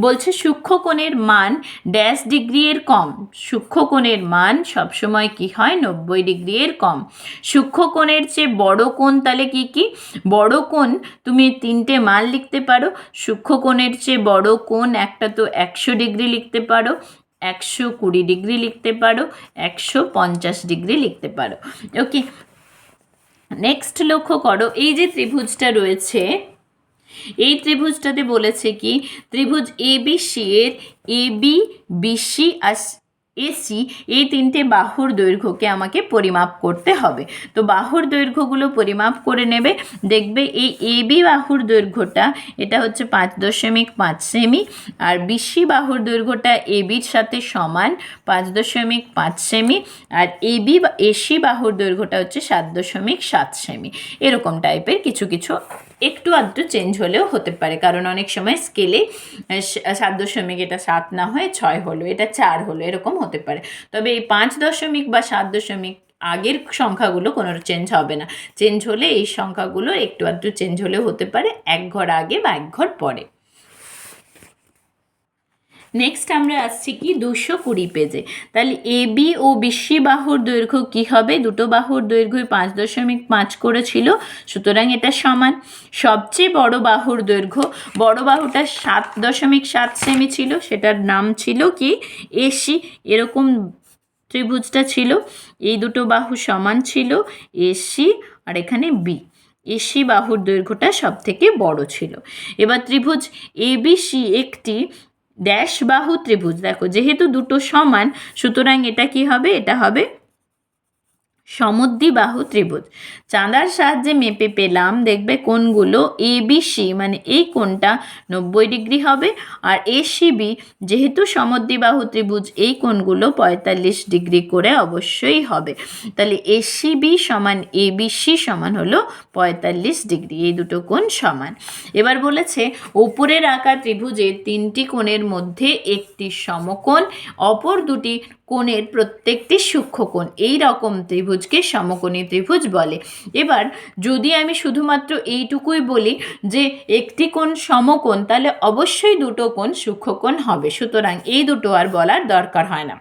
বলছে সূক্ষ্মকোণের মান ড্যাশ ডিগ্রি এর কম। সূক্ষ্মকোণের মান সবসময় কি হয়? 90 ডিগ্রি এর কম। সূক্ষ্মকোণের চেয়ে বড় কোণ তাহলে কি কি? বড় কোণ তুমি তিনটে মান লিখতে পারো। সূক্ষ্মকোণের চেয়ে বড় কোণ একটা তো 100 ডিগ্রি লিখতে পারো, 120 ডিগ্রি লিখতে পারো, 150 ডিগ্রি লিখতে পারো। ওকে, নেক্সট লক্ষ্য করো, এই যে ত্রিভুজটা রয়েছে এই ত্রিভুজটাতে বলেছে কি ত্রিভুজ এবিসি এর এবি, বিসি আর এসি এই তিনটে বাহুর দৈর্ঘ্যকে আমাকে পরিমাপ করতে হবে। তো বাহুর দৈর্ঘ্যগুলো পরিমাপ করে নেবে। দেখবে এই এবি বাহুর দৈর্ঘ্যটা এটা হচ্ছে 5.5 সেমি, আর বিসি বাহুর দৈর্ঘ্যটা এবির সাথে সমান 5.5 সেমি, আর এসি বাহুর দৈর্ঘ্যটা হচ্ছে 7.7 সেমি। এরকম টাইপের কিছু কিছু একটু আধটু চেঞ্জ হলেও হতে পারে, কারণ অনেক সময় স্কেলে 7 এটা 7 না হয়ে 6 হলো, এটা 4 হলো, এরকম হতে পারে। তবে এই 5 বা 7 আগের সংখ্যাগুলো কোনো চেঞ্জ হবে না। চেঞ্জ হলে এই সংখ্যাগুলো একটু আধটু চেঞ্জ হলেও হতে পারে, এক ঘর আগে বা এক ঘর পরে। নেক্সট আমরা আসছি কি 220 পেজে। তাহলে এবি ও বিসি বাহুর দৈর্ঘ্য কি হবে? দুটো বাহুর দৈর্ঘ্য 5.5 করেছিল, সুতরাং এটা সমান। সবচেয়ে বড় বাহুর দৈর্ঘ্য, বড় বাহুটা 7.7 সেমি ছিল, সেটার নাম ছিল কি এসি। এরকম ত্রিভুজটা ছিল, এই দুটো বাহু সমান ছিল, এসি আর এখানে বি। এসি বাহুর দৈর্ঘ্যটা সব থেকে বড় ছিল। এবার ত্রিভুজ এবিসি একটি ড্যাশ বাহু ত্রিভুজ। দেখো যেহেতু দুটো সমান, সুতরাং এটা কি হবে? এটা হবে সমদ্বিবাহু ত্রিভুজ। চাঁদার সাহায্যে মেপে পেলাম, দেখবে কোণগুলো এবিসি মানে এই কোণটা 90 ডিগ্রি হবে, আর এসিবি যেহেতু সমদ্বিবাহু ত্রিভুজ এই কোণগুলো 45 ডিগ্রি করে অবশ্যই হবে। তাহলে এসিবি সমান এবিসি সমান হলো 45 ডিগ্রি, এই দুটো কোণ সমান। এবার বলেছে উপরের আঁকা ত্রিভুজের তিনটি কোণের মধ্যে একটি সমকোণ, অপর দুটি কোণের প্রত্যেকটি সূক্ষ্মকোণ, এই রকম ত্রিভুজকে সমকোণী ত্রিভুজ বলে। এবার যদি আমি শুধুমাত্র এইটুকুই বলি যে একটি কোণ সমকোণ, তাহলে অবশ্যই দুটো কোণ সূক্ষ্মকোণ হবে, সুতরাং এই দুটো আর বলার দরকার হয় না।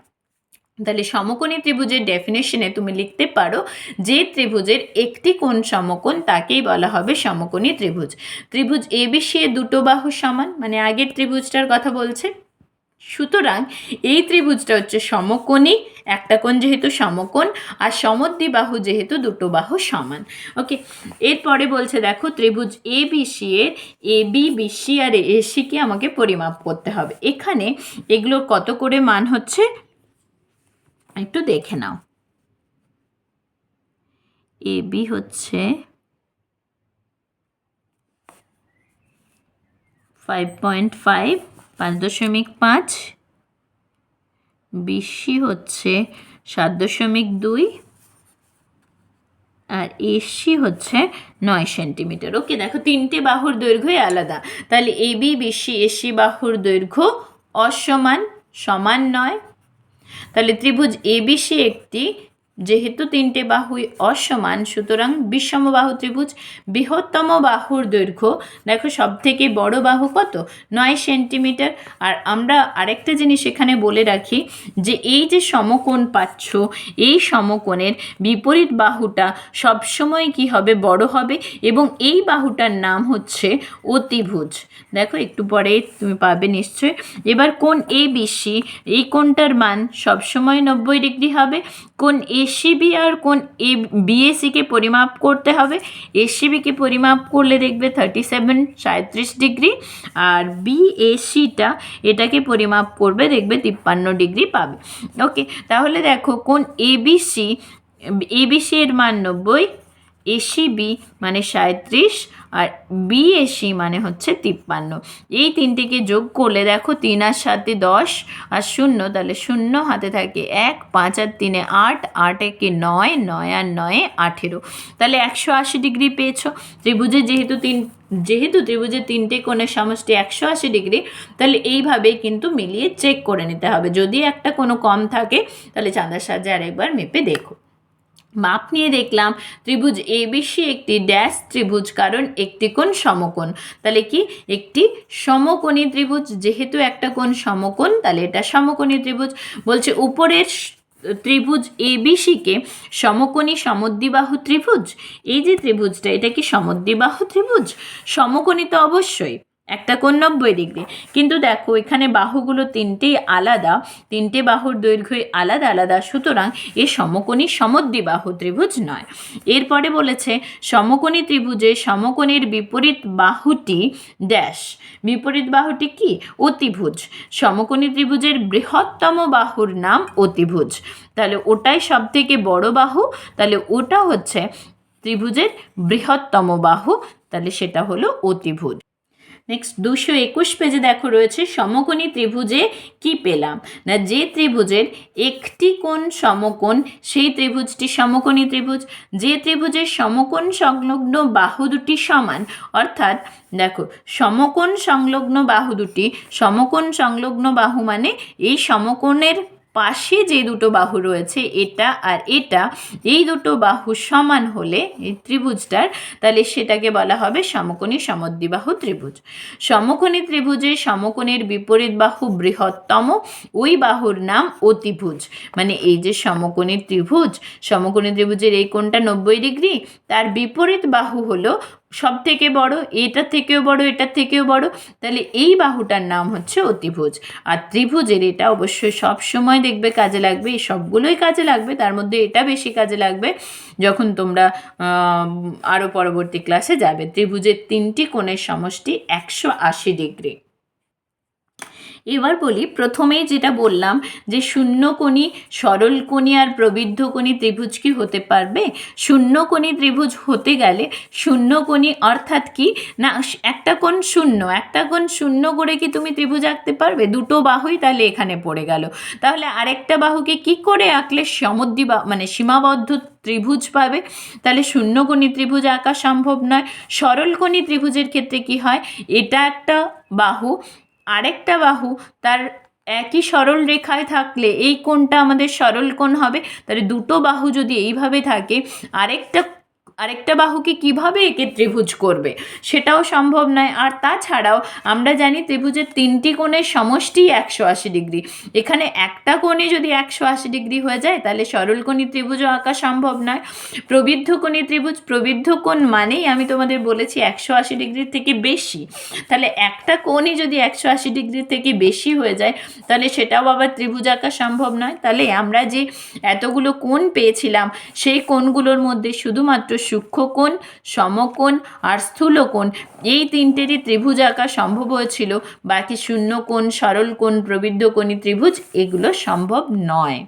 তাহলে সমকোণী ত্রিভুজের ডেফিনেশনে তুমি লিখতে পারো যে ত্রিভুজের একটি কোণ সমকোণ তাকেই বলা হবে সমকোণী ত্রিভুজ। ত্রিভুজ এবিসি এর দুটো বাহু সমান, মানে আগের ত্রিভুজটার কথা বলছে, সুতরাং এই ত্রিভুজটা হচ্ছে সমকোণী, একটা কোণ যেহেতু সমকোণ, আর সমদ্বিবাহু যেহেতু দুটো বাহু সমান। ওকে, এরপরে বলছে দেখো ত্রিভুজ এবিসি এর এবি, বিসি আর এসিকে আমাকে পরিমাপ করতে হবে। এখানে এগুলোর কত করে মান হচ্ছে একটু দেখে নাও। এবি হচ্ছে 5.5, 5.5, বিসি হচ্ছে 7.2, আর এসি হচ্ছে 9 সেন্টিমিটার। ওকে, দেখো তিনটে বাহুর দৈর্ঘ্যই আলাদা, তাহলে এবি, বিসি, এসি বাহুর দৈর্ঘ্য অসমান, সমান নয়। তাহলে ত্রিভুজ এবিসি একটি, যেহেতু তিনটে বাহুই অসমান, সুতরাং বিষমবাহু ত্রিভুজ। বৃহত্তম বাহুর দৈর্ঘ্য দেখো সব থেকে বড় বাহু কত? 9 সেন্টিমিটার। আর আমরা আরেকটা জিনিস এখানে বলে রাখি যে এই যে সমকোণ পাচ্ছ, এই সমকোণের বিপরীত বাহুটা সবসময় কি হবে? বড় হবে, এবং এই বাহুটার নাম হচ্ছে অতিভুজ। দেখো একটু পরে তুমি পাবে নিশ্চয়। এবার কোণ এবিসি, এই কোণটার মান সবসময় 90 ডিগ্রি হবে। কোণ এসিবি আর কোণ বিএসিকে পরিমাপ করতে হবে। এসিবিকে পরিমাপ করলে দেখবে 37 ডিগ্রি, আর বিএসিটা এটাকে পরিমাপ করবে, দেখবে 53 ডিগ্রি পাবে। ওকে, তাহলে দেখো কোণ এবিসি এর মান 90, এসিবি মানে 37, আর বিএসি মানে হচ্ছে 53। এই তিনটিকে যোগ করলে দেখো 3 আর 7 10 আর 0, তাহলে 0 হাতে থাকে 1, 5 আর 3 8, 8 একে 9, 9 আর 9 18, তাহলে 180 ডিগ্রি পেয়েছো। ত্রিভুজের যেহেতু ত্রিভুজের তিনটে কোণের সমষ্টি 180 ডিগ্রি, তাহলে এইভাবেই কিন্তু মিলিয়ে চেক করে নিতে হবে। যদি একটা কোনো কম থাকে তাহলে চাঁদার সাহায্যে আরেকবার মেপে দেখো। মাপ নিয়ে দেখলাম ত্রিভুজ এবিসি একটি ড্যাশ ত্রিভুজ, কারণ একটি কোণ সমকোণ। তাহলে কি? একটি সমকোণী ত্রিভুজ, যেহেতু একটা কোণ সমকোণ তাহলে এটা সমকোণী ত্রিভুজ। বলছে উপরের ত্রিভুজ এবিসিকে সমকোণী সমদ্বিবাহু ত্রিভুজ। এই যে ত্রিভুজটা, এটা কি সমদ্বিবাহু ত্রিভুজ? সমকোণী তো অবশ্যই, একটা কোণ 90 ডিগ্রি। কিন্তু দেখো এখানে বাহুগুলো তিনটেই আলাদা, তিনটে বাহুর দৈর্ঘ্যই আলাদা আলাদা, সুতরাং এ সমকোণী সমদ্বিবাহু ত্রিভুজ নয়। এরপরে বলেছে সমকোণী ত্রিভুজে সমকোণের বিপরীত বাহুটি ড্যাশ। বিপরীত বাহুটি কি? অতিভুজ। সমকোণী ত্রিভুজের বৃহত্তম বাহুর নাম অতিভুজ। তাহলে ওটাই সব থেকে বড় বাহু, তাহলে ওটা হচ্ছে ত্রিভুজের বৃহত্তম বাহু, তাহলে সেটা হলো অতিভুজ। নেক্সট 221 পেজে দেখো রয়েছে সমকোণী ত্রিভুজে কি পেলাম না, যে ত্রিভুজের একটি কোণ সমকোণ সেই ত্রিভুজটি সমকোণী ত্রিভুজ। যে ত্রিভুজের সমকোণ সংলগ্ন বাহু দুটি সমান, অর্থাৎ দেখো সমকোণ সংলগ্ন বাহু দুটি, সমকোণ সংলগ্ন বাহু মানে এই সমকোণের পাশে যে দুটো বাহু রয়েছে এটা আর এটা, এই দুটো বাহু সমান হলে এই ত্রিভুজটার, তাহলে সেটাকে বলা হবে সমকোণী সমদ্বিবাহু ত্রিভুজ। সমকোণী ত্রিভুজে সমকোণের বিপরীত বাহু বৃহত্তম, ওই বাহুর নাম অতিভুজ। মানে এই যে সমকোণী ত্রিভুজ, সমকোণী ত্রিভুজের এই কোণটা 90 ডিগ্রি, তার বিপরীত বাহু হলো সব থেকে বড়, এটার থেকেও বড়, এটার থেকেও বড়, তাহলে এই বাহুটার নাম হচ্ছে অতিভুজ। আর ত্রিভুজের এটা অবশ্যই সব সময় দেখবে কাজে লাগবে, এই সবগুলোই কাজে লাগবে, তার মধ্যে এটা বেশি কাজে লাগবে যখন তোমরা আরও পরবর্তী ক্লাসে যাবে। ত্রিভুজের তিনটি কোণের সমষ্টি 180 ডিগ্রি। এবার বলি, প্রথমেই যেটা বললাম যে শূন্যকোণী, সরলকোণী আর প্রবৃদ্ধকোণী ত্রিভুজ কি হতে পারবে? শূন্যকোণী ত্রিভুজ হতে গেলে শূন্যকোণী অর্থাৎ কি না, একটা কোণ শূন্য, একটা কোণ শূন্য করে কি তুমি ত্রিভুজ আঁকতে পারবে? দুটো বাহুই তাহলে এখানে পড়ে গেল, তাহলে আরেকটা বাহুকে কি করে আঁকলে মানে সীমাবদ্ধ ত্রিভুজ পাবে? তাহলে শূন্যকোণী ত্রিভুজ আঁকা সম্ভব নয়। সরলকোণী ত্রিভুজের ক্ষেত্রে কি হয়, এটা একটা বাহু, আরেকটা বাহু তার একই সরল রেখায় থাকলে এই কোণটা আমাদের সরল কোণ হবে। তাহলে দুটো বাহু যদি এইভাবে থাকে, আরেকটা বাহুকে কিভাবে একে ত্রিভুজ করবে? সেটাও সম্ভব নয়। আর তাছাড়াও আমরা জানি ত্রিভুজের তিনটি কোণের সমষ্টি 180 ডিগ্রি। এখানে একটা কোণে যদি 180 ডিগ্রি হয়ে যায় তাহলে সরলকোণী ত্রিভুজও আঁকা সম্ভব নয়। প্রবৃদ্ধকোণী ত্রিভুজ, প্রবৃদ্ধ কোণ মানেই আমি তোমাদের বলেছি 180 ডিগ্রির থেকে বেশি, তাহলে একটা কোণই যদি 180 ডিগ্রির থেকে বেশি হয়ে যায় তাহলে সেটাও আবার ত্রিভুজ আঁকা সম্ভব নয়। তাহলে আমরা যে এতগুলো কোণ পেয়েছিলাম সেই কোণগুলোর মধ্যে শুধুমাত্র সূক্ষ্মকোণ, সমকোণ আর স্থূলকোণ, এই তিনটেরই ত্রিভুজ আঁকা সম্ভব হয়েছিল। বাকি শূন্যকোণ, সরলকোণ, প্রবৃদ্ধকোণী ত্রিভুজ এগুলো সম্ভব নয়।